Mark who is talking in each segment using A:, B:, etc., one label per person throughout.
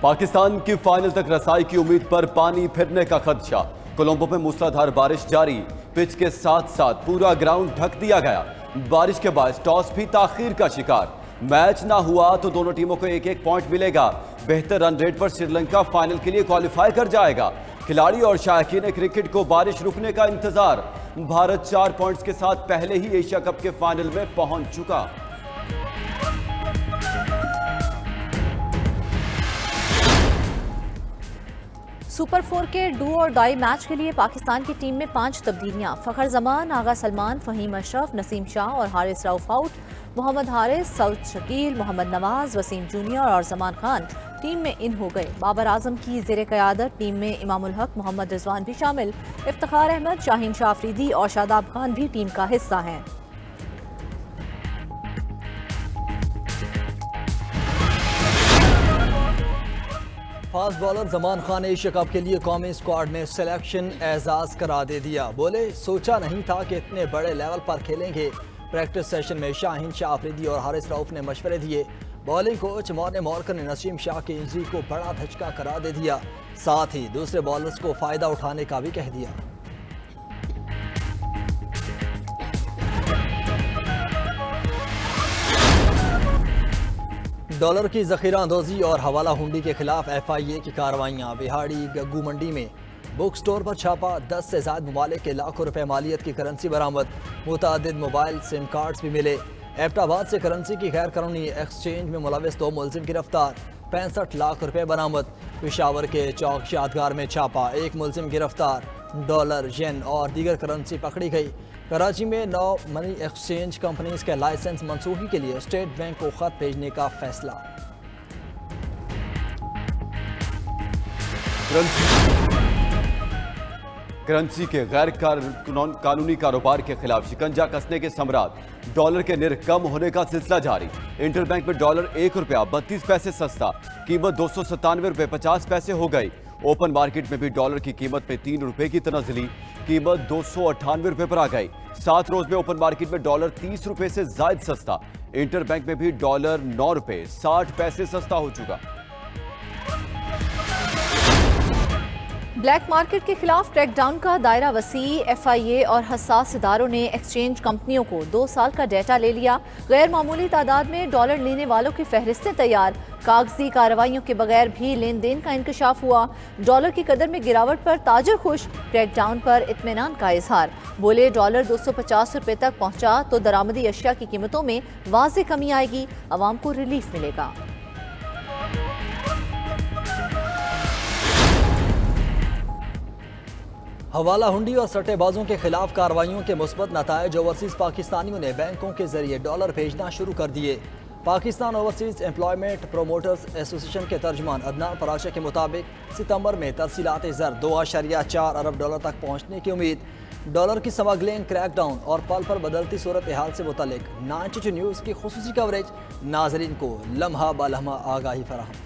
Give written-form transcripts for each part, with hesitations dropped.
A: पाकिस्तान की फाइनल तक रसाई की उम्मीद पर पानी फिरने का खदशा। कोलंबो में मूसलाधार बारिश जारी, पिच के साथ साथ पूरा ग्राउंड ढक दिया गया। बारिश के बाद टॉस भी ताखीर का शिकार। मैच ना हुआ तो दोनों टीमों को एक एक पॉइंट मिलेगा। बेहतर रन रेट पर श्रीलंका फाइनल के लिए क्वालिफाई कर जाएगा। खिलाड़ी और शायकीन क्रिकेट को बारिश रुकने का इंतजार। भारत 4 पॉइंट्स के साथ पहले ही एशिया कप के फाइनल में पहुंच चुका।
B: सुपर 4 के डू और डाई मैच के लिए पाकिस्तान की टीम में 5 तब्दीलियां। फखर जमान, आगा सलमान, फहीम अशरफ, नसीम शाह और हारिस रऊफ आउट। मोहम्मद हारिस, सऊद शकील, मोहम्मद नवाज, वसीम जूनियर और जमान खान टीम में इन हो गए। बाबर आजम की ज़ेर क़यादत टीम में इमामुल हक, मोहम्मद रिजवान भी शामिल। इफ्तिखार अहमद, शाहीन शाह अफरीदी और शादाब खान भी टीम का हिस्सा हैं।
C: फास्ट बॉलर जमान खान ने एशिया कप के लिए कौमी स्क्वाड में सिलेक्शन एजाज करा दे दिया। बोले, सोचा नहीं था कि इतने बड़े लेवल पर खेलेंगे। प्रैक्टिस सेशन में शाहीन शाह अफरीदी और हारिस रऊफ ने मशवरे दिए। बॉलिंग कोच मॉर्ने मॉर्कर ने नसीम शाह की इंजरी को बड़ा धचका करार दे दिया। साथ ही दूसरे बॉलर्स को फायदा उठाने का भी कह दिया। डॉलर की जखीरा अंदोजी और हवाला हुंडी के खिलाफ FIA की कार्रवाइयाँ। बिहाड़ी गग्गू मंडी में बुक स्टोर पर छापा, 10 से ज्यादा ममालिक के लाखों रुपए मालियत की करेंसी बरामद। मुतादिद मोबाइल सिम कार्ड्स भी मिले। एबटाबाद से करेंसी की गैर कानूनी एक्सचेंज में मुलविस 2 मुलजिम गिरफ्तार, 65 लाख रुपए बरामद। पेशावर के चौक शादगार में छापा, 1 मुलजिम गिरफ्तार। डॉलर, येन और दीगर करेंसी पकड़ी गई। कराची में 9 मनी एक्सचेंज कंपनीज के लाइसेंस मंसूखी के लिए स्टेट बैंक को खत भेजने का फैसला।
A: करेंसी के गैर कानूनी कारोबार के खिलाफ शिकंजा कसने के समरात। डॉलर के निर्ख कम होने का सिलसिला जारी। इंटरबैंक में डॉलर 1 रुपया 32 पैसे सस्ता, कीमत 297 रुपये 50 पैसे हो गई। ओपन मार्केट में भी डॉलर की कीमत में 3 रुपए की तनाज़ुली, कीमत 298 रुपए पर आ गई। 7 रोज में ओपन मार्केट में डॉलर 30 रुपए से जायद सस्ता। इंटरबैंक में भी डॉलर 9 रुपए 60 पैसे सस्ता हो चुका।
B: ब्लैक मार्केट के खिलाफ क्रैकडाउन का दायरा वसी। FIA और हसास इदारों ने एक्सचेंज कंपनियों को 2 साल का डेटा ले लिया। गैर मामूली तादाद में डॉलर लेने वालों की फहरिस्तें तैयार। कागजी कार्रवाइयों के बगैर भी लेन देन का इंकशाफ हुआ। डॉलर की कदर में गिरावट पर ताजर खुश, क्रैकडाउन पर इत्मीनान का इजहार। बोले, डॉलर 250 रुपये तक पहुंचा तो दरामदी अशिया की कीमतों में वाज़ेह कमी आएगी, अवाम को रिलीफ मिलेगा।
C: हवाला हुंडी और सट्टेबाजों के खिलाफ कार्रवाइयों के मुस्बत नतायज। ओवरसीज पाकिस्तानियों ने बैंकों के जरिए डॉलर भेजना शुरू कर दिए। Pakistan overseas employment promoters association के तर्जमान अदनान पराशा के मुताबिक सितंबर में तरसीलात ज़र 2.4 अरब डॉलर तक पहुँचने की उम्मीद। डॉलर की स्मगलिंग, क्रैकडाउन और पल पल बदलती सूरत हाल से मुतल्लिक 92 न्यूज़ की खुसूसी कवरेज। नाजरीन को लम्हा ब लम्हा आगाही फराहम।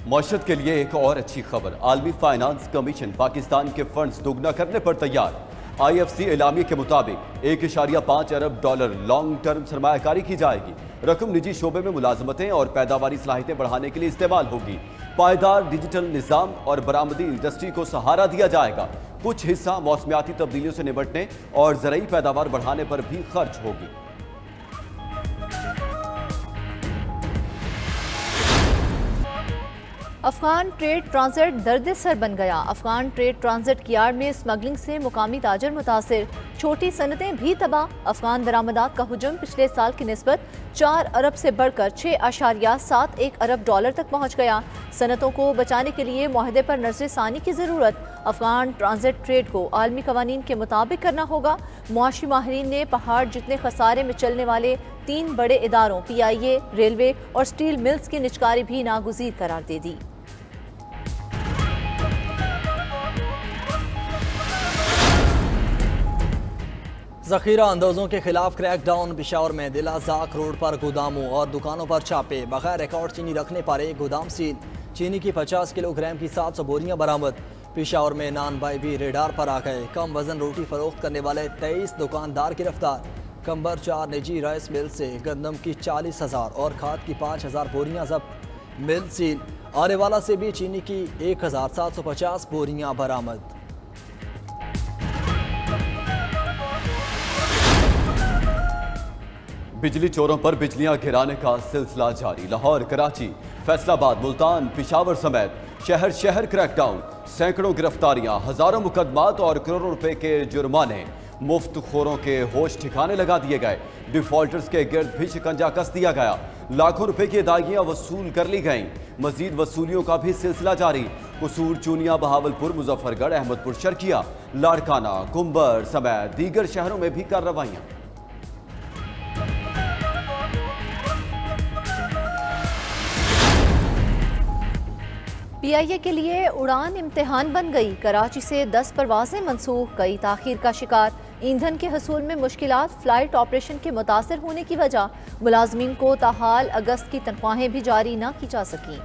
A: मशरत के लिए एक और अच्छी खबर। आलमी फाइनेंस कमीशन पाकिस्तान के फंड्स दोगुना करने पर तैयार। IFC एलामिया के मुताबिक 1.5 अरब डॉलर लॉन्ग टर्म सरमायाकारी की जाएगी। रकम निजी शोबे में मुलाजमतें और पैदावारी सलाहियतें बढ़ाने के लिए इस्तेमाल होगी। पायदार डिजिटल निज़ाम और बरामदी इंडस्ट्री को सहारा दिया जाएगा। कुछ हिस्सा मौसमियाती तब्दीलियों से निपटने और ज़रूरी पैदावार बढ़ाने पर भी खर्च होगी।
B: अफगान ट्रेड ट्रांजिट दर्द सर बन गया। अफगान ट्रेड ट्रांजिट की आड़ में स्मगलिंग से मुकामी ताजर मुतासिर, छोटी सनतें भी तबाह। अफगान दरामदात का हुजूम पिछले साल की निस्बत 4 अरब से बढ़कर 6.71 अरब डॉलर तक पहुँच गया। सनतों को बचाने के लिए मुआहदे पर नजर सानी की ज़रूरत। अफगान ट्रांजिट ट्रेड को आलमी कवानीन के मुताबिक करना होगा। मुआशी माहिरीन ने पहाड़ जितने खसारे में चलने वाले 3 बड़े इदारों PIA, रेलवे और स्टील मिल्स की निचकारी भी नागुज़ीर करार दे दी।
C: जखीरा अंदाजों के खिलाफ क्रैकडाउन। पेशावर में दिलाजाक रोड पर गोदामों और दुकानों पर छापे। बगैर रिकॉर्ड चीनी रखने पर एक गोदाम सील। चीनी की 50 किलोग्राम की 700 बोरियां बरामद। पेशावर में नान भाई भी रेडार पर आ गए। कम वजन रोटी फरोख्त करने वाले 23 दुकानदार गिरफ्तार। कंबर 4 निजी राइस मिल से गंदम की 40,000 और खाद की 5,000 बोरियां जब्त। मिल सील। आनेवाला से भी चीनी की 1,750 बोरियां बरामद।
A: बिजली चोरों पर बिजलियां गिराने का सिलसिला जारी। लाहौर, कराची, फैसलाबाद, मुल्तान, पिशावर समेत शहर शहर क्रैकडाउन, सैकड़ों गिरफ्तारियां, हजारों मुकदमात और करोड़ों रुपए के जुर्माने। मुफ्त खोरों के होश ठिकाने लगा दिए गए। डिफॉल्टर्स के गिर्द भी शिकंजा कस दिया गया। लाखों रुपए की अदायगियां वसूल कर ली गईं। मजीद वसूलियों का भी सिलसिला जारी। कसूर, चूनिया, बहावलपुर, मुजफ्फरगढ़, अहमदपुर शर्किया, लाड़काना, कुंबर समेत दीगर शहरों में भी कार्रवाइयां।
B: PIA के लिए उड़ान इम्तिहान बन गई। कराची से 10 परवाजें मंसूख, कई ताखीर का शिकार। ईंधन के हसूल में मुश्किलात, फ्लाइट ऑपरेशन के मुतासर होने की वजह। मुलाजमीन को ताहाल अगस्त की तनख्वाहें भी जारी न की जा सकी।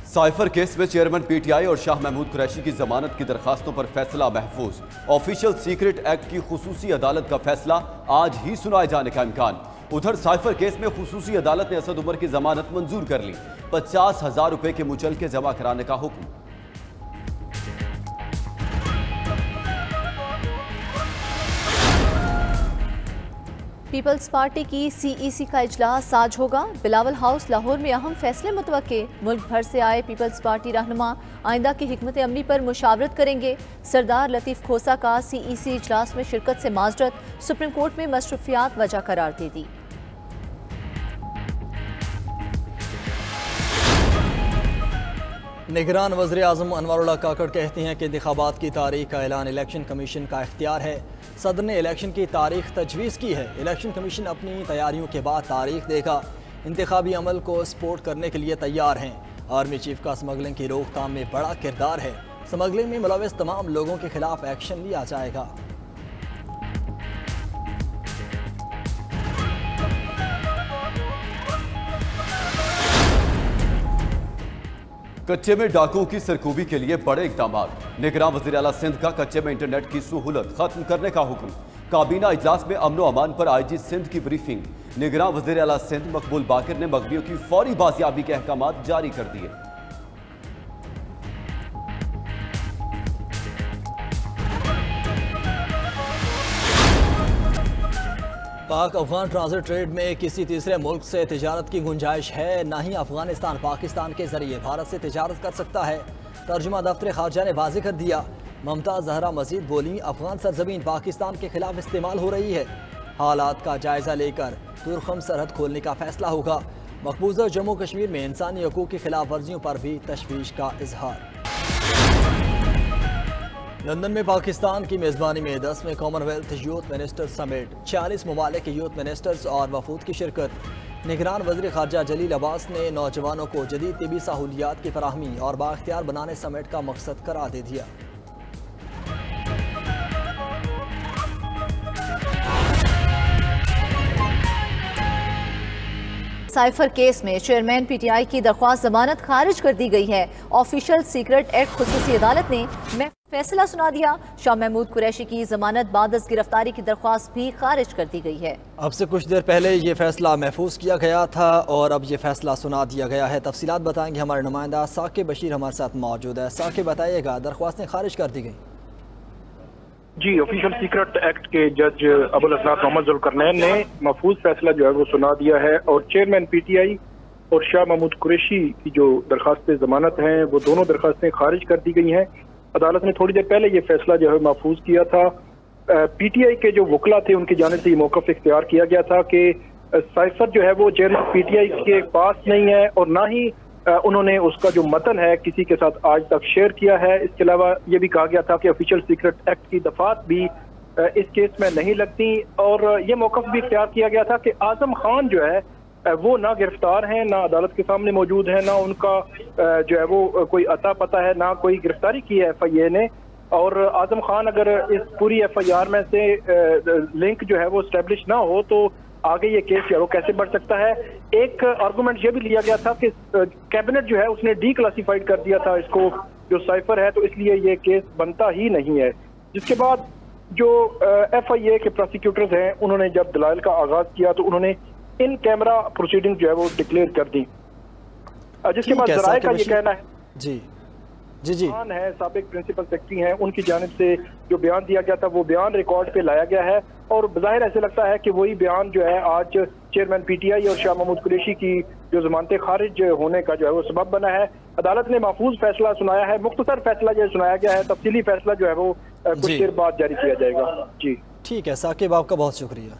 A: साइफर केस में चेयरमैन PTI और शाह महमूद कुरैशी की जमानत की दरखास्तों पर फैसला महफूज। ऑफिशियल सीक्रेट एक्ट की खुसूसी अदालत का फैसला आज ही सुनाए जाने का इम्कान। उधर साइफर केस में खुसूसी अदालत ने असद उमर की जमानत मंजूर कर ली। 50,000 रुपए के मुचलके जमा कराने का हुक्म।
B: पीपल्स पार्टी की CEC का इजलास आज होगा। बिलावल हाउस लाहौर में अहम फैसले मुतवक्के। मुल्क भर से आए पीपल्स पार्टी रहनुमा आइंदा की हिकमत अमली पर मुशावरत करेंगे। सरदार लतीफ़ खोसा का CEC इजलास में शिरकत से माजरत। सुप्रीम कोर्ट में मसरूफियात वजह करार दे दी।
C: निगरान वज़ीर आज़म अनवरुल्लाह काकड़ कहते हैं कि इंतखाबात की तारीख का ऐलान इलेक्शन कमीशन का इख्तियार है। सदर ने इलेक्शन की तारीख तजवीज़ की है। इलेक्शन कमीशन अपनी तैयारियों के बाद तारीख देगा। इंतखाबी अमल को सपोर्ट करने के लिए तैयार हैं। आर्मी चीफ का स्मगलिंग की रोकथाम में बड़ा किरदार है। स्मगलिंग में मुलविस तमाम लोगों के खिलाफ एक्शन लिया जाएगा।
A: कच्चे में डाकुओं की सरकूबी के लिए बड़े इकदाम। निगरान वज़ीर आला सिंध का कच्चे में इंटरनेट की सहूलत खत्म करने का हुक्म। काबीना इजलास में अमन व अमान पर IG सिंध की ब्रीफिंग। निगरान वज़ीर आला सिंध मकबूल बाकिर ने मगबियों की फौरी बाजियाबी के अहकाम जारी कर दिए।
C: पाक अफगान ट्रांजिट ट्रेड में किसी तीसरे मुल्क से तिजारत की गुंजाइश है। न ही अफगानिस्तान पाकिस्तान के जरिए भारत से तिजारत कर सकता है। तर्जुमा दफ्तर खारजा ने वाज़ेह कर दिया। ममता जहरा मजीद बोली, अफगान सरजमीन पाकिस्तान के खिलाफ इस्तेमाल हो रही है। हालात का जायजा लेकर तुरखम सरहद खोलने का फैसला होगा। मकबूजा जम्मू कश्मीर में इंसानी हकूक़ की खिलाफ वर्जियों पर भी तशवीश का इजहार। लंदन में पाकिस्तान की मेज़बानी में 10वें कॉमनवेल्थ यूथ मिनिस्टर्स समिट, 40 ममालिक के यूथ मिनिस्टर्स और वफूद की शिरकत। निगरान वज़ीर ख़ारजा जलील अब्बास ने नौजवानों को जदीद तिबी सहूलियात की फराहमी और बाख्तियार बनाने समिट का मकसद करार दे दिया।
B: साइफर केस में चेयरमैन PTI की दरख्वास्त जमानत खारिज कर दी गई है। ऑफिशियल सीक्रेट एक्ट खुसूसी अदालत ने फैसला सुना दिया। शाह महमूद कुरैशी की जमानत बाद गिरफ्तारी की दरख्वास्त भी खारिज कर दी गई है।
C: अब से कुछ देर पहले ये फैसला महफूज किया गया था और अब ये फैसला सुना दिया गया है। तफसीलात बताएंगे हमारे नुमाइंदा साकिब बशीर हमारे साथ मौजूद है। साकिब, बताइएगा, दरख्वास्तें खारिज कर दी गई।
D: जी, ऑफिशियल सीक्रेट एक्ट के जज अबुल असनाद मोहम्मद जुल्करनैन ने महफूज फैसला जो है वो सुना दिया है और चेयरमैन PTI और शाह महमूद कुरैशी की जो दरखास्त जमानत हैं वो दोनों दरखास्तें खारिज कर दी गई हैं। अदालत ने थोड़ी देर पहले ये फैसला जो है महफूज किया था। PTI के जो वकला थे उनकी जानिब से ये मौक़िफ़ इख्तियार किया गया था कि साइफर जो है वो चेयरमैन PTI के पास नहीं है और ना ही उन्होंने उसका जो मतन है किसी के साथ आज तक शेयर किया है। इसके अलावा ये भी कहा गया था कि ऑफिशियल सीक्रेट एक्ट की दफात भी इस केस में नहीं लगती और ये मौक़िफ़ भी इख्तियार किया गया था कि आजम खान जो है वो ना गिरफ्तार हैं, ना अदालत के सामने मौजूद है, ना उनका जो है वो कोई अता पता है, ना कोई गिरफ्तारी की है FIA ने। और आजम खान अगर इस पूरी FIR में से लिंक जो है वो स्टैब्लिश ना हो तो आगे ये केस जो है वो कैसे बढ़ सकता है। एक आर्गूमेंट ये भी लिया गया था कि कैबिनेट जो है उसने डीक्लासिफाइड कर दिया था इसको जो साइफर है, तो इसलिए ये केस बनता ही नहीं है। जिसके बाद जो FIA के प्रोसिक्यूटर्स हैं उन्होंने जब दलाइल का आगाज किया तो उन्होंने इन कैमरा प्रोसीडिंग जो है वो डिक्लेयर कर दी। जिसके बाद जराए का ये कहना है
C: जी जी जी
D: है साबिक प्रिंसिपल सेक्रेटरी हैं, उनकी जानिब से जो बयान दिया गया था वो बयान रिकॉर्ड पे लाया गया है और बज़ाहिर ऐसे लगता है कि वही बयान जो है आज चेयरमैन PTI और शाह महमूद कुरैशी की जो जमानतें खारिज होने का जो है वो सबब बना है। अदालत ने महफूज फैसला सुनाया है, मुख्तसर फैसला जो सुनाया गया है, तफसीली फैसला जो है वो कुछ देर बाद जारी किया जाएगा। जी
C: ठीक है साकिब, आपका बहुत शुक्रिया।